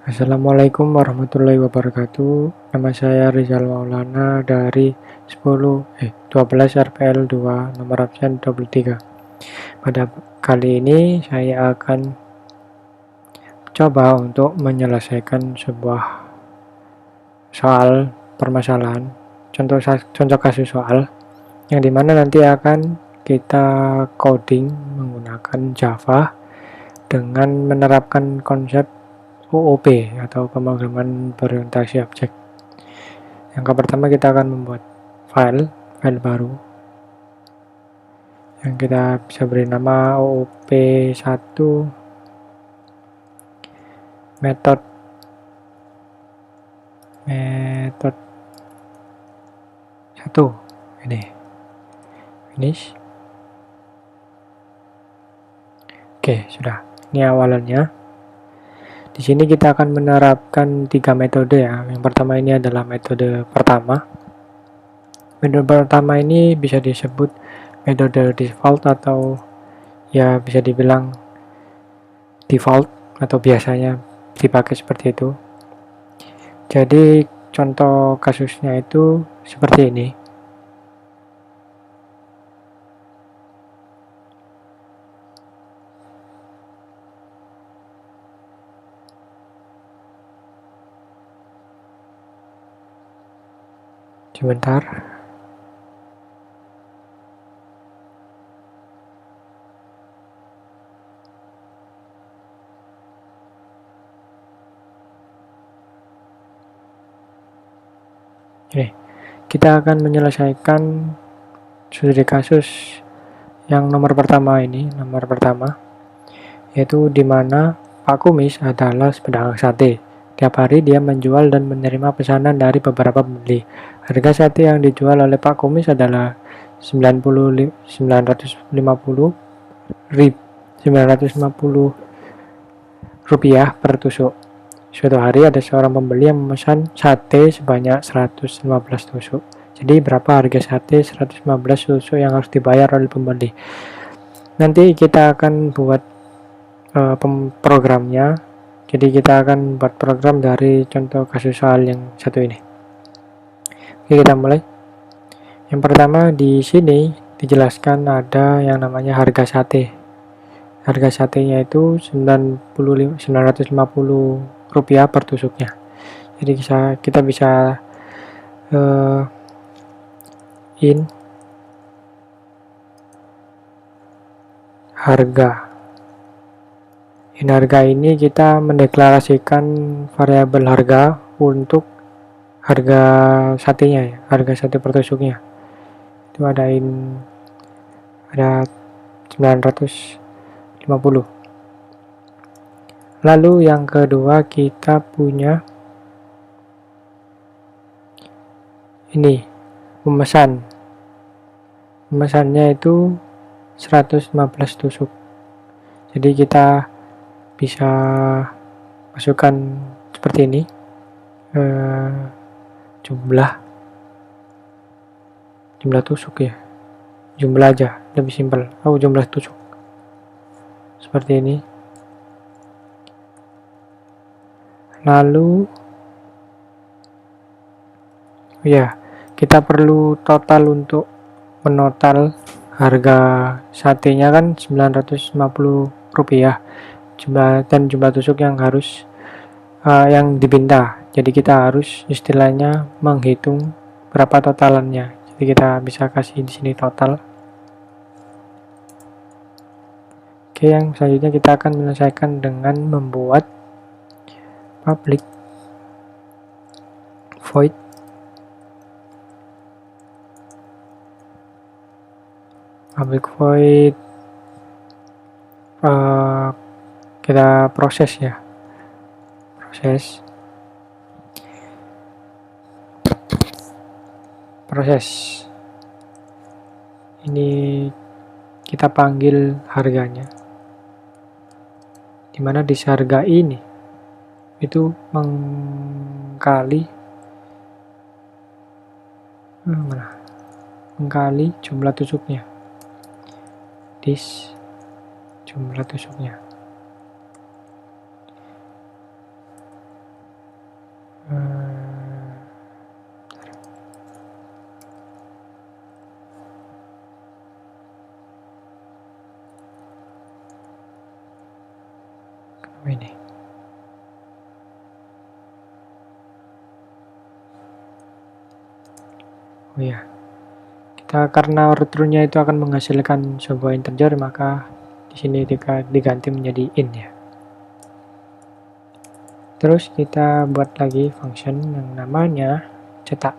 Assalamualaikum warahmatullahi wabarakatuh. Nama saya Rizal Maulana dari 12 RPL 2 nomor absen 23. Pada kali ini saya akan coba untuk menyelesaikan sebuah soal permasalahan, contoh kasus soal yang dimana nanti akan kita coding menggunakan Java dengan menerapkan konsep OOP atau pemrograman berorientasi objek. Yang pertama kita akan membuat file baru yang kita bisa beri nama OOP1 method 1 ini finish. Oke, sudah. Ini awalannya. Di sini kita akan menerapkan 3 metode ya. Yang pertama ini adalah metode pertama. Metode pertama ini bisa disebut metode default atau ya bisa dibilang default atau biasanya dipakai seperti itu. Jadi contoh kasusnya itu seperti ini. Sebentar. Ini kita akan menyelesaikan studi kasus yang nomor pertama ini, yaitu di mana Pak Kumis adalah pedagang sate. Tiap hari dia menjual dan menerima pesanan dari beberapa pembeli. Harga sate yang dijual oleh Pak Kumis adalah 950 rupiah per tusuk. Suatu hari ada seorang pembeli yang memesan sate sebanyak 115 tusuk. Jadi berapa harga sate 115 tusuk yang harus dibayar oleh pembeli? Nanti kita akan buat programnya. Jadi kita akan buat program dari contoh kasus soal yang satu ini. Oke, kita mulai. Yang pertama di sini dijelaskan ada yang namanya harga sate. Harga satenya itu 950 rupiah per tusuknya. Jadi kita bisa in harga. In harga ini kita mendeklarasikan variabel harga untuk harga satenya ya, harga sate per tusuknya. Itu ada 950. Lalu yang kedua kita punya ini memesan. Memesannya itu 115 tusuk. Jadi kita bisa masukkan seperti ini jumlah tusuk ya, jumlah aja lebih simpel. Jumlah tusuk seperti ini. Lalu ya kita perlu total untuk menotal harga satenya kan 950 rupiah jumlah tusuk yang harus yang dipinta. Jadi kita harus istilahnya menghitung berapa totalannya. Jadi kita bisa kasih di sini total. Oke, yang selanjutnya kita akan menyelesaikan dengan membuat public void kita proses ya, proses ini kita panggil harganya, dimana di harga ini itu mengkali jumlah tusuknya, jumlah tusuknya. ini. Oh ya, karena return-nya itu akan menghasilkan sebuah integer, maka di sini diganti menjadi int ya. Terus kita buat lagi function yang namanya cetak.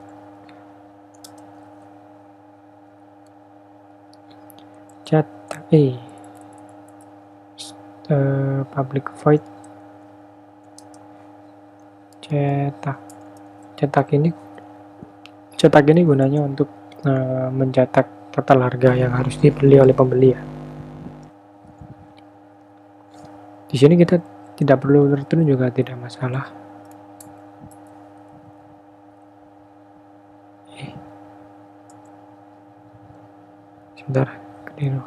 Public void cetak ini gunanya untuk mencetak total harga yang harus dibeli oleh pembeli ya. Di sini kita tidak perlu return juga tidak masalah. Sebentar, keliru.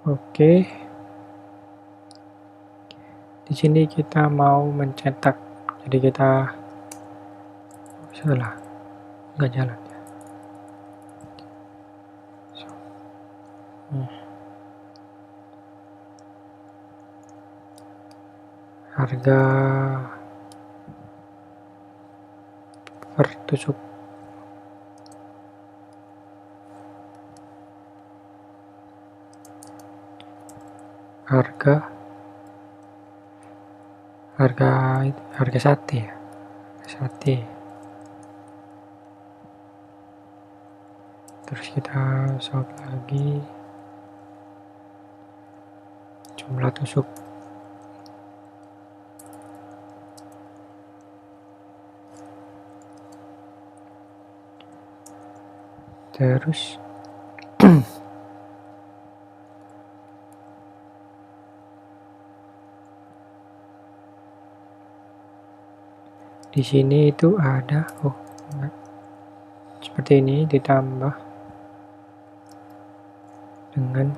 Oke. Di sini kita mau mencetak, jadi kita salah, nggak jalan ya. Harga per tusuk. Harga sate ya. Sate. Terus kita sort lagi jumlah tusuk. Terus di sini itu ada seperti ini, ditambah dengan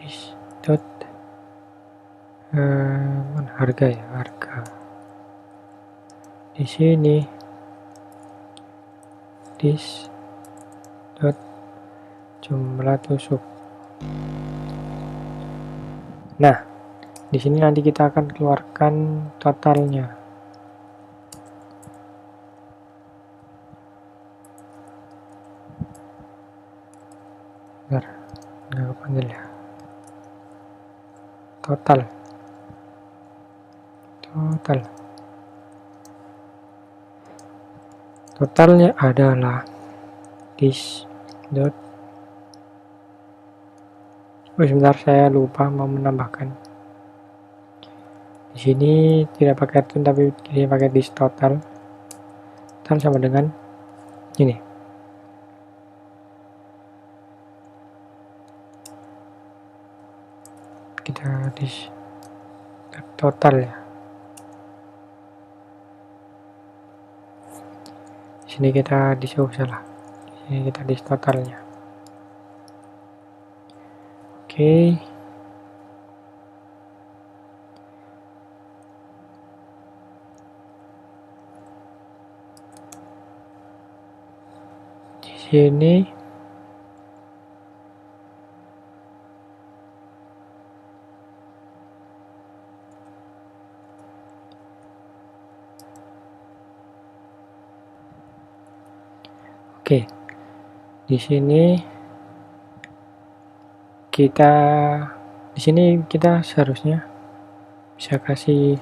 this dot harga ya, harga. Di sini this dot jumlah tusuk. Nah, di sini nanti kita akan keluarkan totalnya. Bentar, nggak kepanggil ya. Totalnya adalah this dot. Sebentar, saya lupa mau menambahkan. Di sini tidak pakai return tapi ini pakai this total. Total sama dengan ini. Kita this total ya. Di sini kita di salah. Di sini kita di totalnya. Oke. Di sini di sini kita seharusnya bisa kasih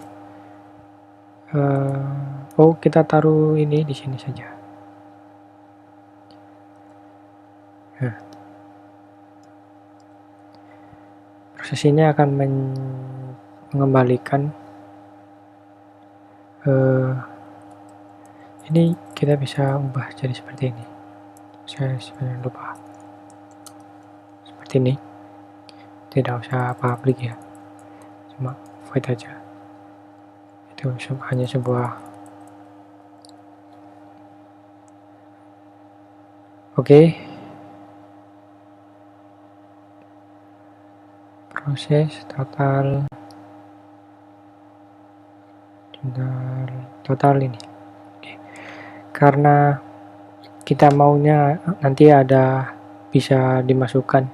kita taruh ini di sini saja. Nah, proses ini akan mengembalikan ini kita bisa ubah jadi seperti ini. Saya sebenarnya lupa. Seperti ini. Tidak usah public ya. Cuma void aja. Itu hanya sebuah proses total ini. Karena kita maunya nanti ada bisa dimasukkan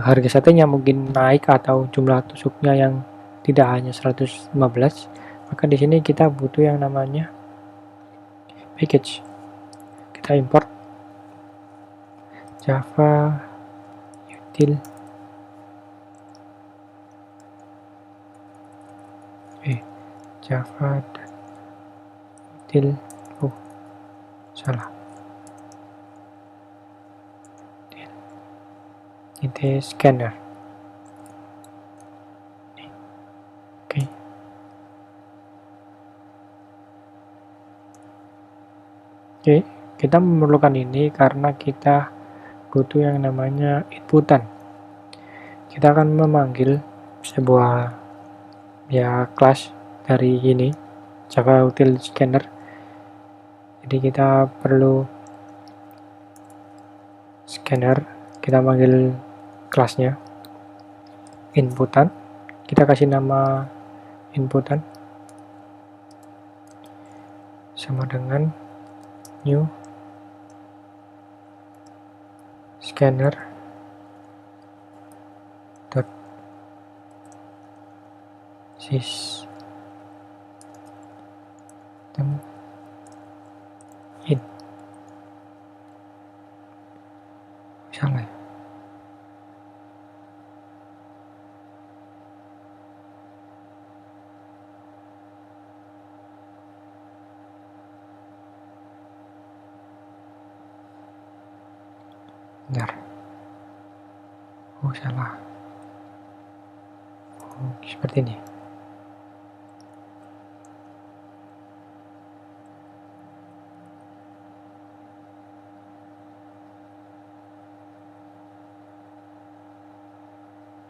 harga satunya mungkin naik atau jumlah tusuknya yang tidak hanya 115, maka di sini kita butuh yang namanya package. Kita import Java util Java util salah ini scanner. Oke. Oke, kita memerlukan ini karena kita butuh yang namanya inputan. Kita akan memanggil sebuah kelas dari ini Java util scanner. Jadi kita perlu scanner, kita panggil kelasnya inputan, kita kasih nama inputan sama dengan new scanner dot system in. Salah ya? Bentar. Oh, salah. Oh, seperti ini.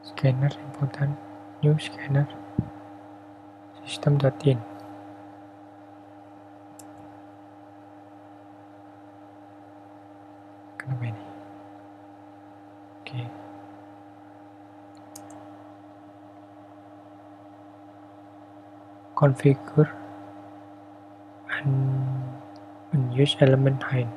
Scanner inputan new scanner system.in. Kenapa ini? Oke. Configure unused element hide.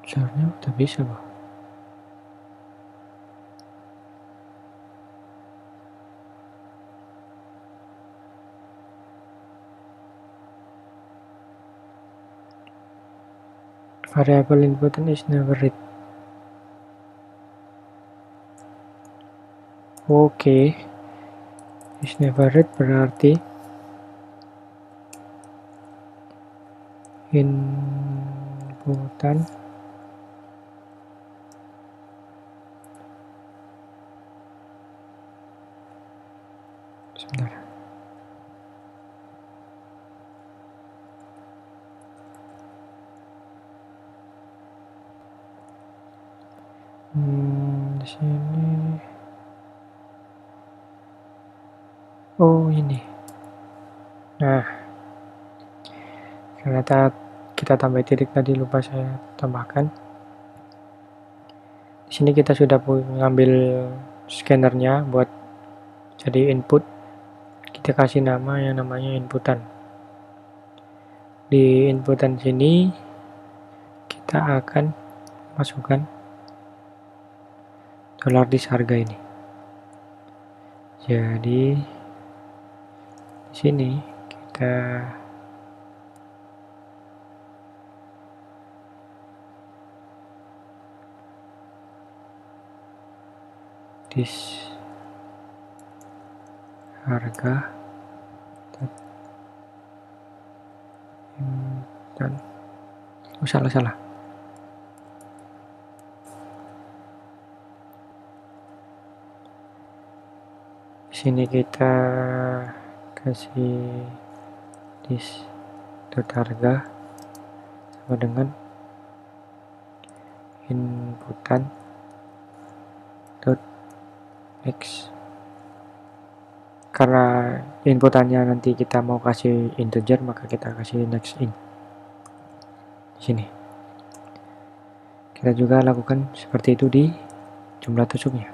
Seharusnya udah bisa loh. Variable inputan is never read. Oke, is never read berarti inputan sebentar. Di sini. Oh, ini. Nah, ternyata kita tambah titik tadi lupa saya tambahkan. Di sini kita sudah mengambil scannernya buat jadi input. Kita kasih nama yang namanya inputan. Di inputan sini kita akan masukkan $dis harga ini. Jadi di sini kita dis harga dan salah. Di sini kita kasih dis harga sama dengan inputan x. Karena inputannya nanti kita mau kasih integer, maka kita kasih next in di sini. Kita juga lakukan seperti itu di jumlah tusuknya.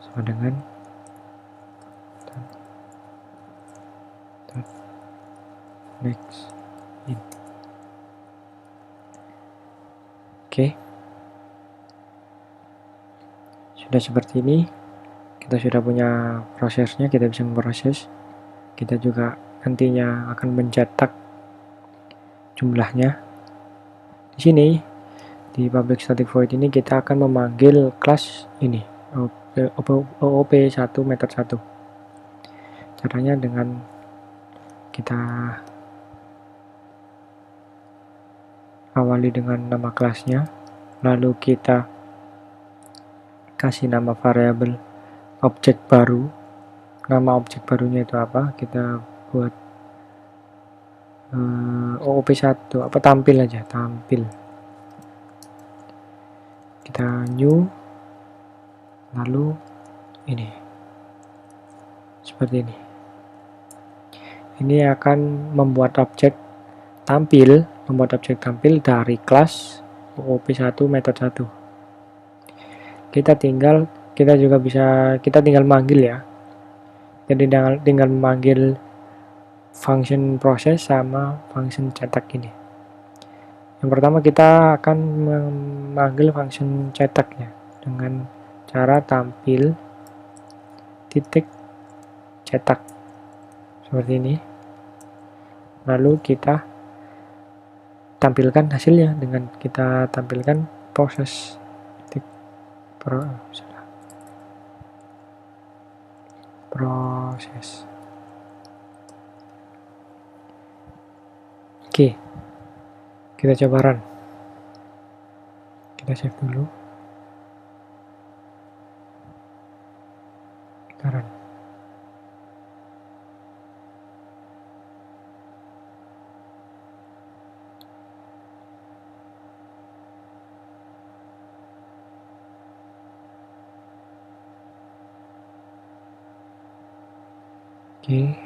Sama dengan next in. Oke. Sudah seperti ini. Kita sudah punya prosesnya, kita bisa memproses. Kita juga nantinya akan mencetak jumlahnya. Di sini di public static void ini kita akan memanggil kelas ini OOP1 method 1. Caranya dengan kita awali dengan nama kelasnya, lalu kita kasih nama variabel objek baru. Nama objek barunya itu apa? Kita buat OOP1, apa tampil aja, tampil. Kita new, lalu ini seperti ini. Ini akan membuat objek tampil dari kelas OOP1 method 1. Kita tinggal manggil ya. Jadi tinggal memanggil function proses sama function cetak ini. Yang pertama kita akan memanggil function cetaknya dengan cara tampil titik cetak seperti ini. Lalu kita tampilkan hasilnya dengan kita tampilkan proses proses. Oke, kita coba run. Kita save dulu. Kita run. Oke.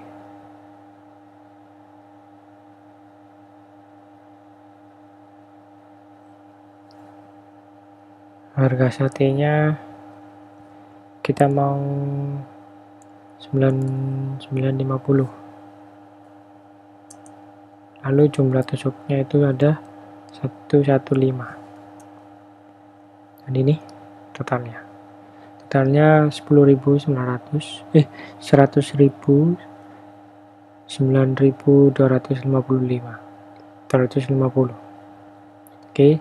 Harga satenya kita mau 950. Lalu jumlah tusuknya itu ada 115. Dan ini totalnya 10.900 100.000 9.250. Oke,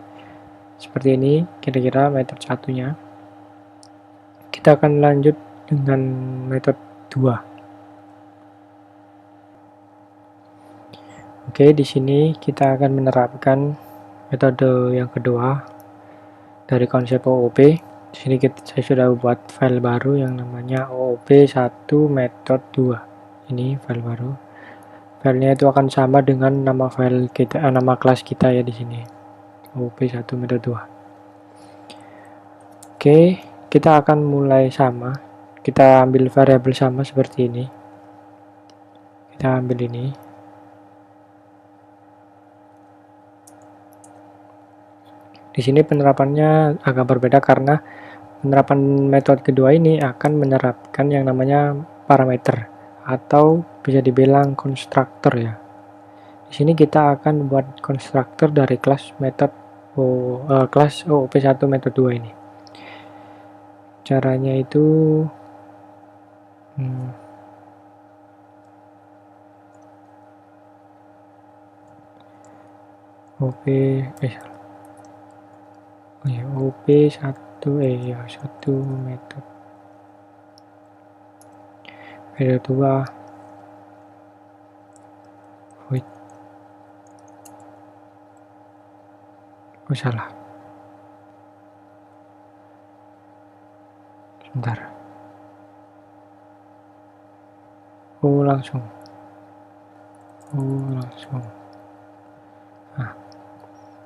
seperti ini kira-kira metode satunya. Kita akan lanjut dengan metode 2. Oke, di sini kita akan menerapkan metode yang kedua dari konsep OOP. Di sini saya sudah buat file baru yang namanya OOP1 method 2. Ini file baru. Filenya itu akan sama dengan nama file kita, nama kelas kita ya di sini. OOP1 method 2. Oke, kita akan mulai sama. Kita ambil variabel sama seperti ini. Kita ambil ini. Di sini penerapannya agak berbeda karena penerapan metode kedua ini akan menerapkan yang namanya parameter atau bisa dibilang konstruktor ya. Di sini kita akan buat konstruktor dari kelas kelas OOP1 metode 2 ini. Caranya itu OOP1 metode 2 void. Salah. Sebentar. Langsung. Nah,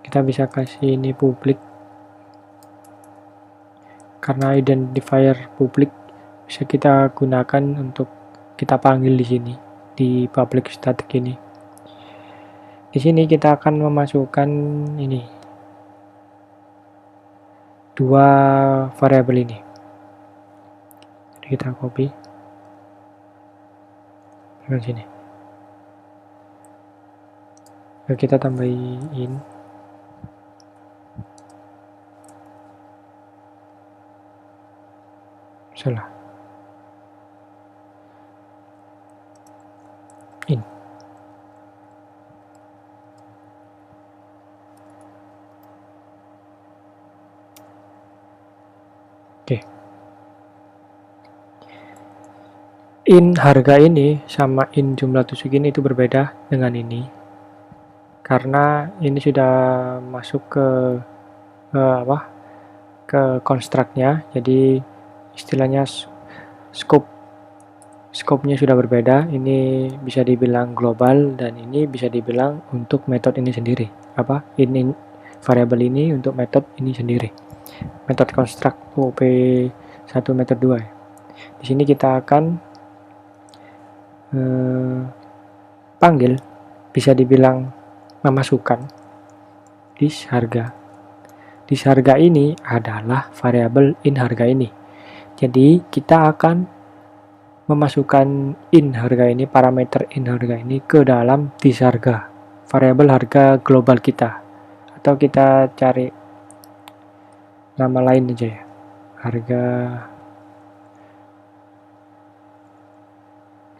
kita bisa kasih ini publik. Karena identifier publik bisa kita gunakan untuk kita panggil di sini di public static ini. Di sini kita akan memasukkan ini, dua variabel ini. Jadi kita copy ke sini. Lalu kita tambahin salah in. Oke. In harga ini sama in jumlah tusuk ini itu berbeda dengan ini, karena ini sudah masuk ke construct-nya, jadi istilahnya scope-nya sudah berbeda. Ini bisa dibilang global dan ini bisa dibilang untuk metode ini sendiri. In variabel ini untuk metode ini sendiri. Metode construct OP1 metode 2. Di sini kita akan panggil, bisa dibilang memasukkan dis harga. Dis harga ini adalah variabel in harga ini. Jadi kita akan memasukkan in harga ini, parameter in harga ini ke dalam dis harga, variabel harga global kita. Atau kita cari nama lain aja ya,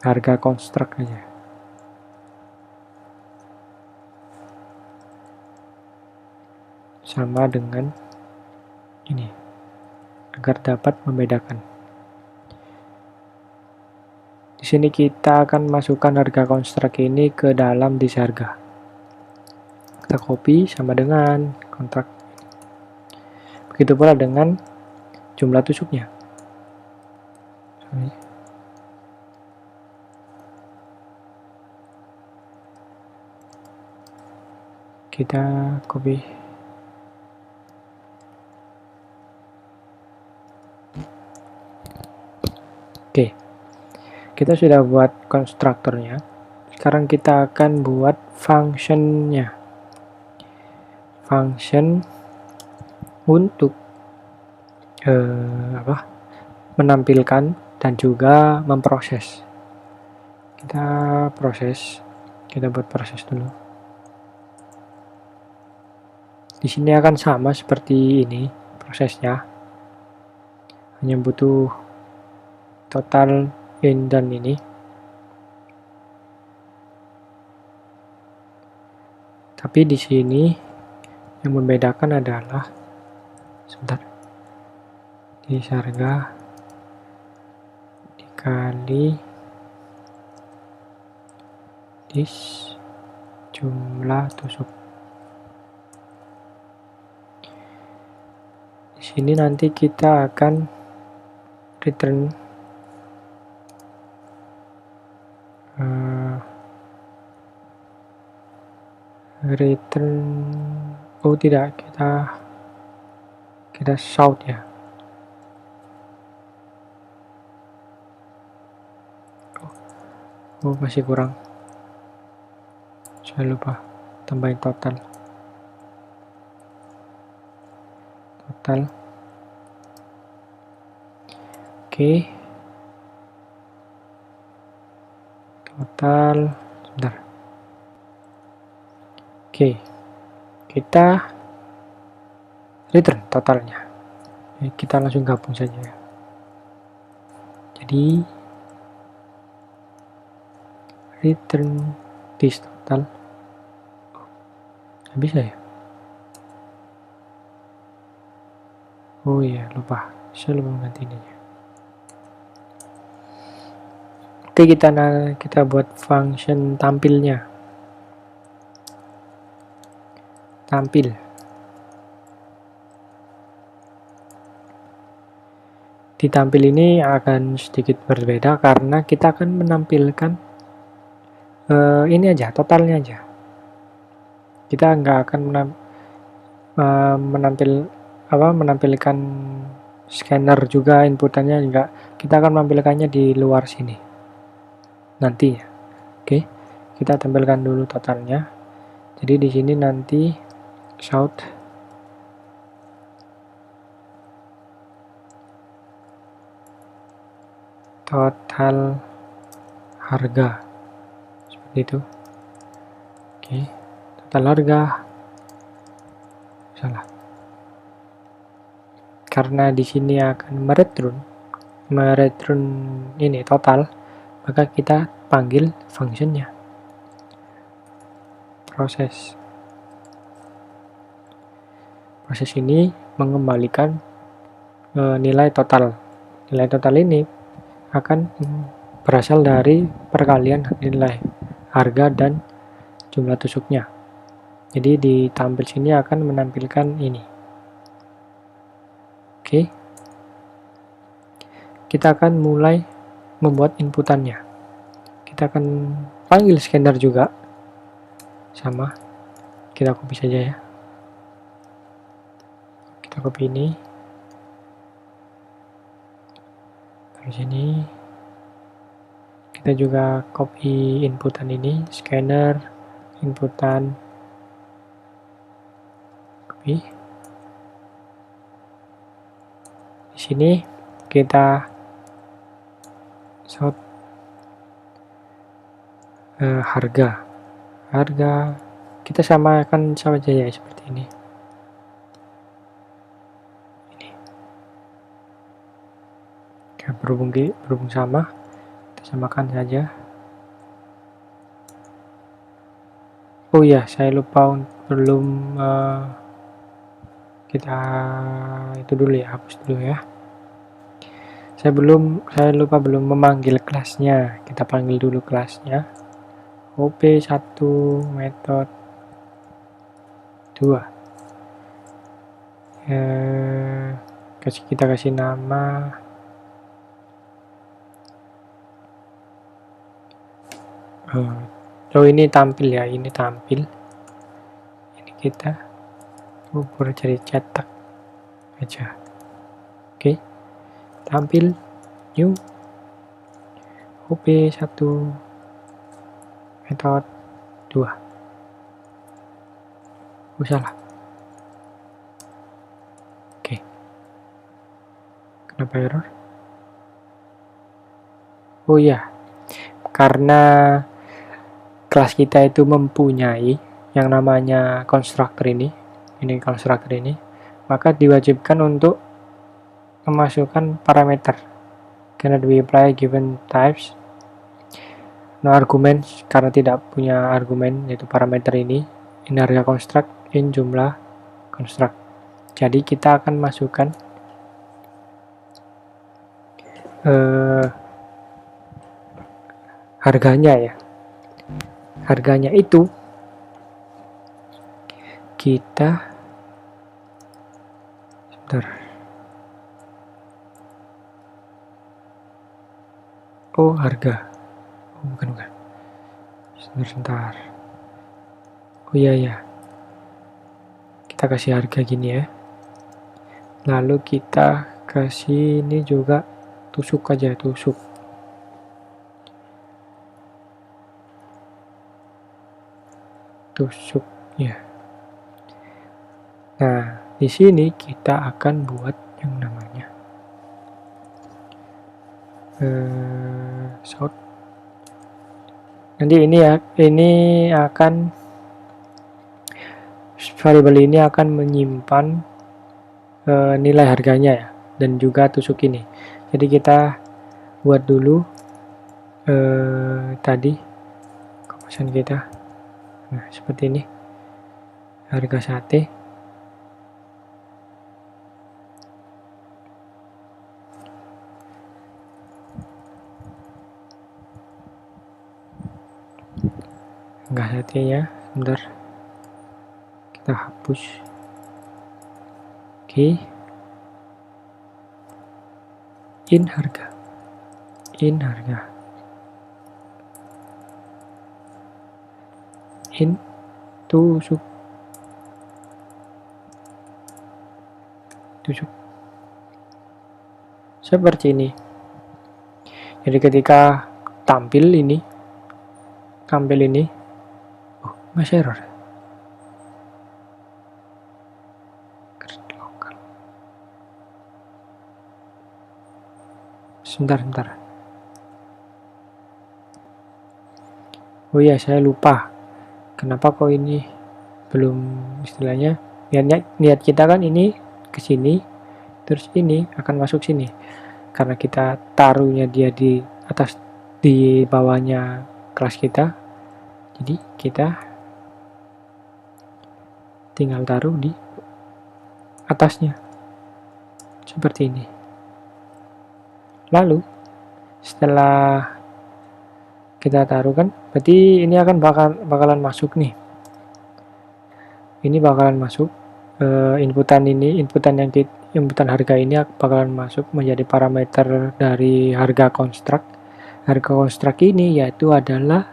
harga construct aja. Sama dengan ini, agar dapat membedakan. Di sini kita akan masukkan harga construct ini ke dalam dis harga. Kita copy sama dengan kontrak. Begitu pula dengan jumlah tusuknya. Kita copy. Oke, kita sudah buat konstruktornya. Sekarang kita akan buat function-nya. Function untuk menampilkan dan juga memproses. Kita buat proses dulu. Di sini akan sama seperti ini prosesnya, hanya butuh total in dan ini. Tapi di sini yang membedakan adalah dis harga dikali dis jumlah tusuk. Di sini nanti kita akan return kita shout ya. Masih kurang, saya lupa tambahin total. Oke. Total, sebentar. Oke, kita return totalnya. Kita langsung gabung saja ya. Jadi return this total. Nggak bisa ya? Oh iya, saya lupa mengganti ini. Oke, kita buat function tampilnya. Tampil. Di tampil ini akan sedikit berbeda karena kita akan menampilkan ini aja, totalnya aja. Kita nggak akan menampilkan scanner juga inputannya, enggak. Kita akan menampilkannya di luar sini nanti ya. Oke, kita tampilkan dulu totalnya. Jadi di sini nanti shout total harga, seperti itu. Oke, total harga salah, karena di sini akan mereturn ini total, maka kita panggil functionnya proses ini mengembalikan nilai total. Nilai total ini akan berasal dari perkalian nilai harga dan jumlah tusuknya. Jadi di tampil sini akan menampilkan ini. Oke. Kita akan mulai membuat inputannya. Kita akan panggil scanner juga. Sama. Kita copy saja ya. Kita copy ini. Di sini kita juga copy inputan ini, scanner, inputan, copy. Di sini kita sort harga kita samakan saja ya, seperti ini. Berhubung sama, kita samakan saja. Oh ya, saya lupa belum kita itu dulu ya, hapus dulu ya. Saya lupa belum memanggil kelasnya. Kita panggil dulu kelasnya. OP1 method 2. Kita kasih nama ini tampil ya, ini tampil. Ini kita ukur jadi cetak aja. Oke. Tampil new OP1 method 2. Salah. Oke. Kenapa error? Oh iya. Karena kelas kita itu mempunyai yang namanya constructor ini, maka diwajibkan untuk memasukkan parameter. Cannot be apply given types. No argument, karena tidak punya argumen, yaitu parameter ini. In harga construct, in jumlah construct. Jadi kita akan masukkan harganya ya. Harganya itu kita sebentar. Oh, harga. Oh, bukan. Sebentar. Oh iya. Kita kasih harga gini ya. Lalu kita kasih ini juga tusuk aja, tusuk. Ya. Nah, di sini kita akan buat yang namanya sort. Nanti ini akan variabel ini akan menyimpan nilai harganya ya, dan juga tusuk ini. Jadi kita buat dulu tadi kemasan kita. Nah, seperti ini. Harga sate. Enggak satenya, sebentar. Kita hapus. Oke. In harga. In tusuk. Seperti ini. Jadi ketika tampil ini, oh, masih error. sebentar. Oh iya, saya lupa. Kenapa kok ini belum istilahnya niat kita kan ini ke sini, terus ini akan masuk sini. Karena kita taruhnya dia di atas, di bawahnya kelas kita, jadi kita tinggal taruh di atasnya seperti ini. Lalu setelah kita taruh kan, berarti ini akan bakalan masuk nih. Ini bakalan masuk inputan harga ini bakalan masuk menjadi parameter dari harga konstruk. Harga konstruk ini yaitu adalah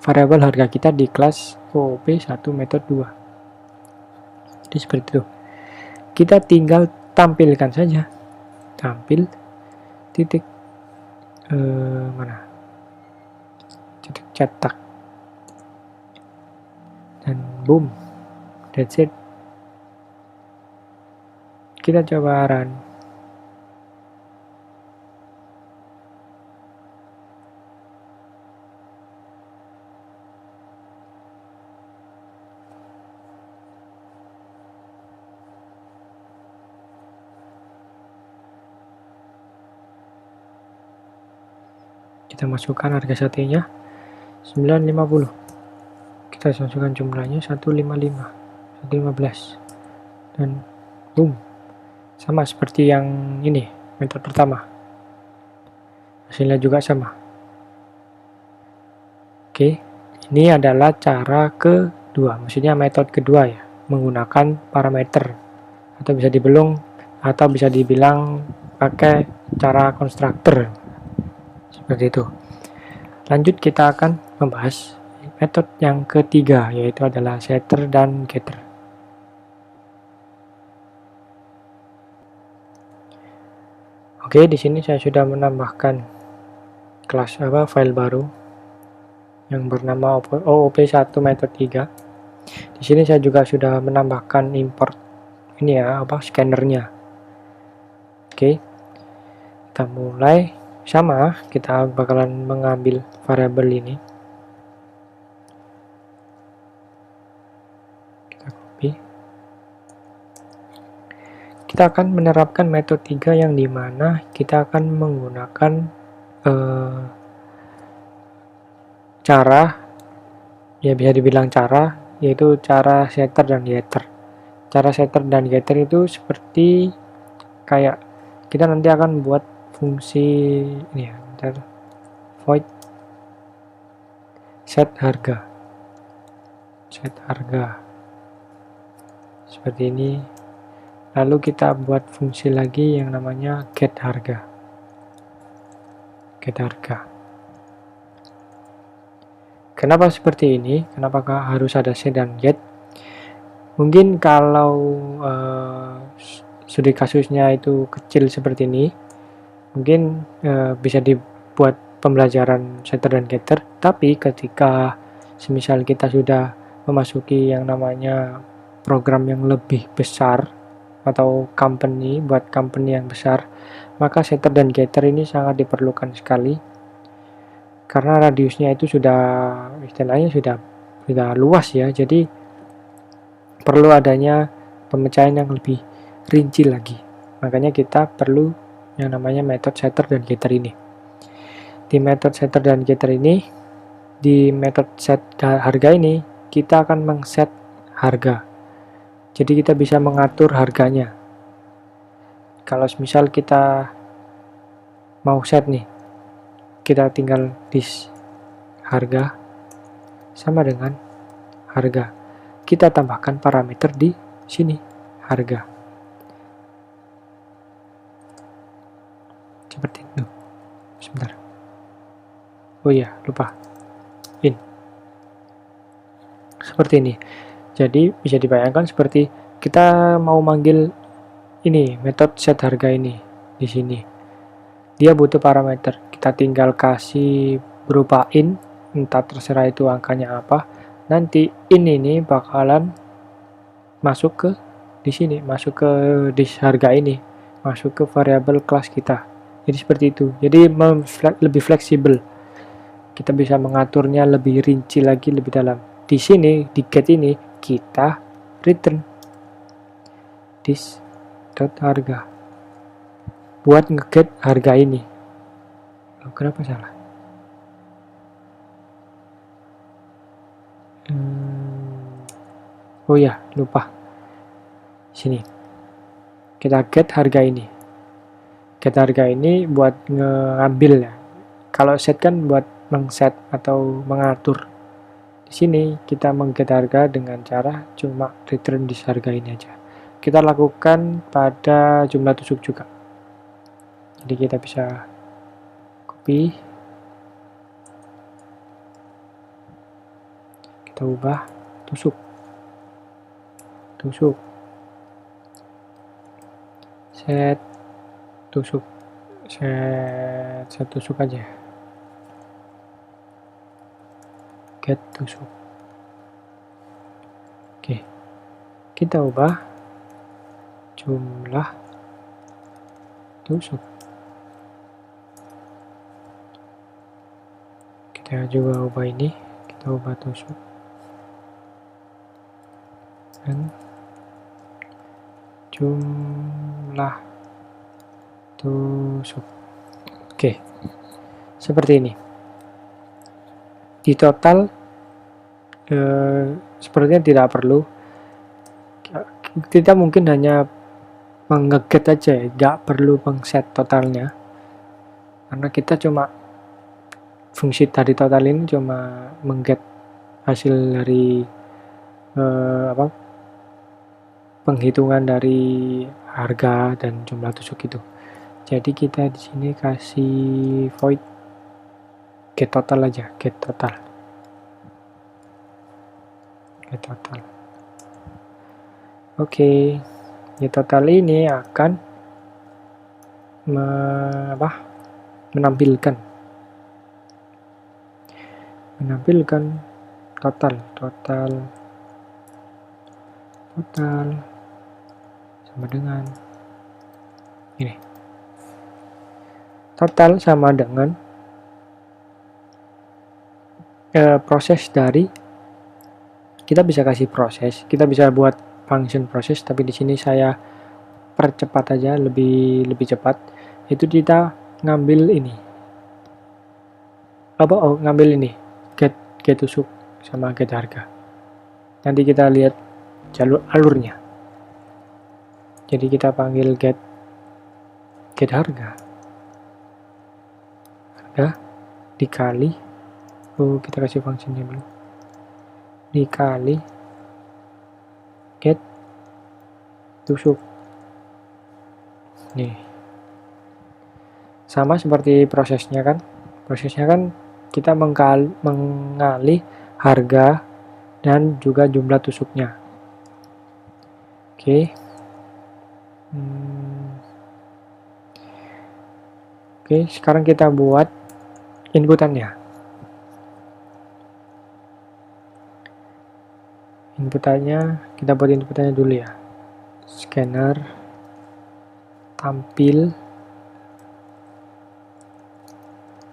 variabel harga kita di kelas OOP1 metode 2. Jadi seperti itu. Kita tinggal tampilkan saja. Tampil titik mana? Titik cetak. Dan boom. That's it. Kita coba run. Kita masukkan harga satenya 950. Kita masukkan jumlahnya 155, 115. Dan boom. Sama seperti yang ini, metode pertama. Hasilnya juga sama. Oke, ini adalah cara kedua, maksudnya metode kedua ya, menggunakan parameter, atau bisa dibilang pakai cara konstruktor. Seperti itu. Lanjut kita akan membahas metode yang ketiga, yaitu adalah setter dan getter. Oke, di sini saya sudah menambahkan kelas file baru yang bernama OOP1 metode 3. Di sini saya juga sudah menambahkan import ini ya, scannernya. Oke. Kita mulai. Sama, kita bakalan mengambil variabel ini. Kita copy. Kita akan menerapkan metode 3 yang dimana kita akan menggunakan cara, ya bisa dibilang cara, yaitu cara setter dan getter. Cara setter dan getter itu seperti kayak kita nanti akan buat fungsi ini ya, void set harga seperti ini. Lalu kita buat fungsi lagi yang namanya get harga. Kenapa seperti ini? Kenapa harus ada set dan get? Mungkin kalau studi kasusnya itu kecil seperti ini, mungkin bisa dibuat pembelajaran setter dan getter, tapi ketika semisal kita sudah memasuki yang namanya program yang lebih besar atau buat company yang besar, maka setter dan getter ini sangat diperlukan sekali karena radiusnya itu istilahnya sudah luas ya, jadi perlu adanya pemecahan yang lebih rinci lagi. Makanya kita perlu yang namanya metode setter dan getter ini. Di metode setter dan getter ini, di metode set harga ini, kita akan mengset harga. Jadi kita bisa mengatur harganya. Kalau misal kita mau set nih, kita tinggal dis harga sama dengan harga. Kita tambahkan parameter di sini, harga. Seperti itu. Sebentar. Oh iya, lupa. Seperti ini. Jadi bisa dibayangkan seperti kita mau manggil ini metode set harga ini di sini. Dia butuh parameter. Kita tinggal kasih berupa in, entah terserah itu angkanya apa. Nanti in ini bakalan masuk ke di sini, masuk ke dis harga ini, masuk ke variabel kelas kita. Jadi seperti itu. Jadi lebih fleksibel. Kita bisa mengaturnya lebih rinci lagi, lebih dalam. Di sini, di get ini, kita return this dot harga. Buat nge-get harga ini. Loh, kenapa salah? Oh ya, lupa. Sini. Kita get harga ini. Get harga ini buat ngambil ya. Kalau set kan buat mengset atau mengatur. Di sini kita mengget harga dengan cara cuma return di harga ini aja. Kita lakukan pada jumlah tusuk juga. Jadi kita bisa copy, kita ubah tusuk, set tusuk, set tusuk aja. Get tusuk. Oke, kita ubah jumlah tusuk. Kita juga ubah ini, kita ubah tusuk dan jumlah tusuk. Oke, seperti ini. Di total sepertinya tidak perlu, kita mungkin hanya mengeget aja ya, nggak perlu mengset totalnya, karena kita cuma fungsi tadi total ini cuma mengget hasil dari penghitungan dari harga dan jumlah tusuk itu. Jadi kita di sini kasih void get total aja, get total. Oke, get total ini akan menampilkan total sama dengan ini. Total sama dengan proses dari, kita bisa kasih proses, kita bisa buat function proses, tapi di sini saya percepat aja, lebih cepat. Itu kita ngambil ini, ngambil ini get tusuk sama get harga. Nanti kita lihat alurnya. Jadi kita panggil get harga dikali, kita kasih fungsinya dulu, dikali get tusuk. Nih, sama seperti prosesnya kan kita mengalih harga dan juga jumlah tusuknya. Oke. Oke, sekarang kita buat inputannya. Kita buat inputannya dulu ya. Scanner tampil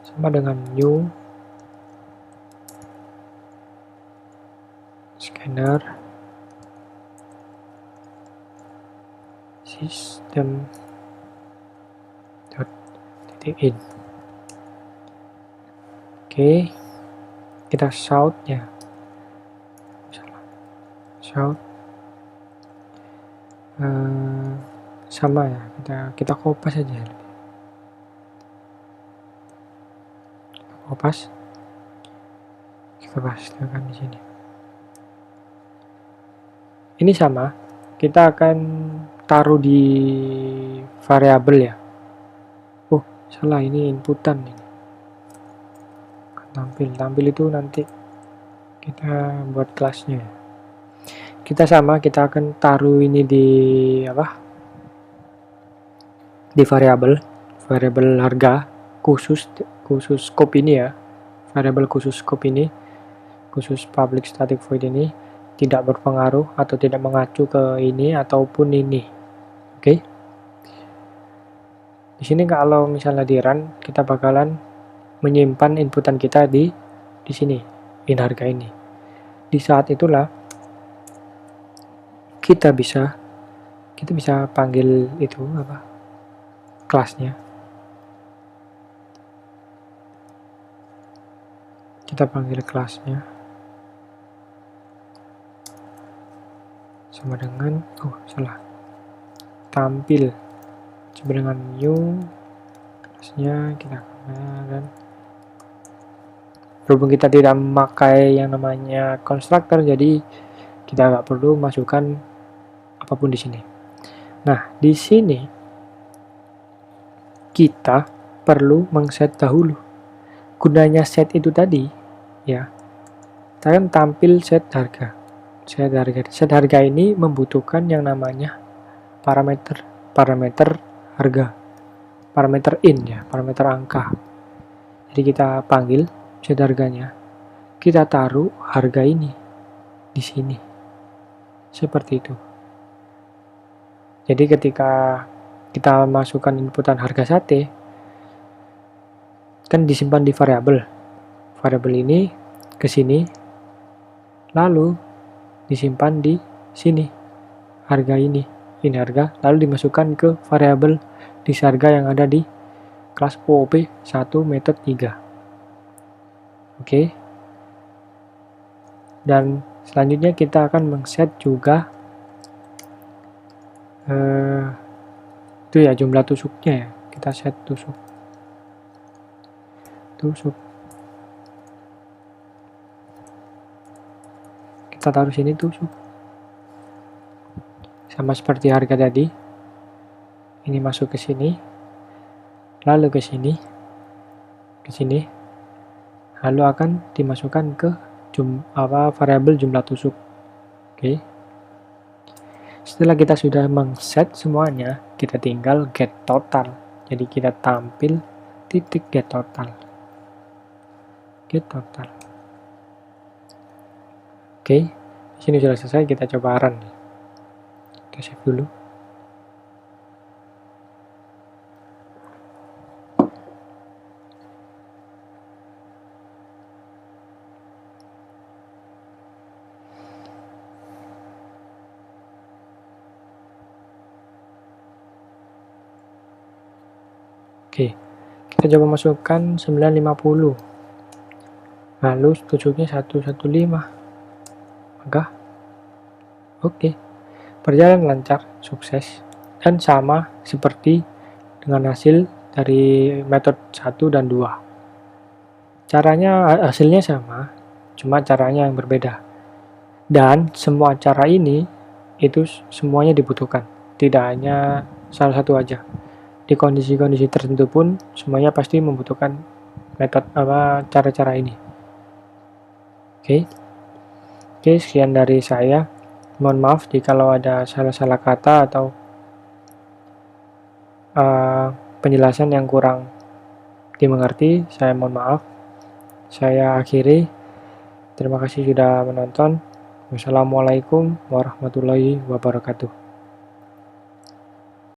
sama dengan new scanner system in. Oke, kita shout ya, sama ya, kita kopas aja, kita pastikan di sini. Ini sama, kita akan taruh di variabel ya. Salah, ini inputan ini. Tampil itu nanti kita buat kelasnya. Kita akan taruh ini di di variabel harga khusus scope ini ya. Variabel khusus scope ini, khusus public static void ini tidak berpengaruh atau tidak mengacu ke ini ataupun ini. Oke. Di sini kalau misalnya di run, kita bakalan menyimpan inputan kita di sini, in harga ini. Di saat itulah kita bisa panggil itu apa? Kelasnya. Kita panggil kelasnya sama dengan tampil sama dengan new kelasnya kita dan berhubung kita tidak memakai yang namanya constructor, jadi kita nggak perlu masukkan apapun di sini. Nah, di sini kita perlu mengset dahulu. Gunanya set itu tadi, ya, kita kan tampil set harga. Set harga ini membutuhkan yang namanya parameter harga, parameter in ya, parameter angka. Jadi kita panggil set harganya, kita taruh harga ini di sini, seperti itu. Jadi ketika kita masukkan inputan harga sate, kan disimpan di variabel ini ke sini, lalu disimpan di sini harga ini harga, lalu dimasukkan ke variabel disharga yang ada di kelas OOP 1 method 3. Oke. Dan selanjutnya kita akan mengset juga itu ya, jumlah tusuknya ya, kita set tusuk kita taruh sini tusuk sama seperti harga tadi. Ini masuk ke sini, lalu ke sini, lalu akan dimasukkan ke variabel jumlah tusuk. Oke. Setelah kita sudah mengset semuanya, kita tinggal get total. Jadi kita tampil titik get total. Oke, di sini sudah selesai, kita coba run. Kita save dulu. Oke, kita coba masukkan 950. Lalu tusuknya 115. Maka oke, berjalan lancar, sukses, dan sama seperti dengan hasil dari metode 1 dan 2. Hasilnya sama, cuma caranya yang berbeda. Dan semua cara ini itu semuanya dibutuhkan, tidak hanya salah satu aja. Di kondisi-kondisi tertentu pun semuanya pasti membutuhkan metode cara-cara ini. Oke, sekian dari saya. Mohon maaf jikalau ada salah-salah kata atau penjelasan yang kurang dimengerti. Saya mohon maaf. Saya akhiri. Terima kasih sudah menonton. Wassalamualaikum warahmatullahi wabarakatuh.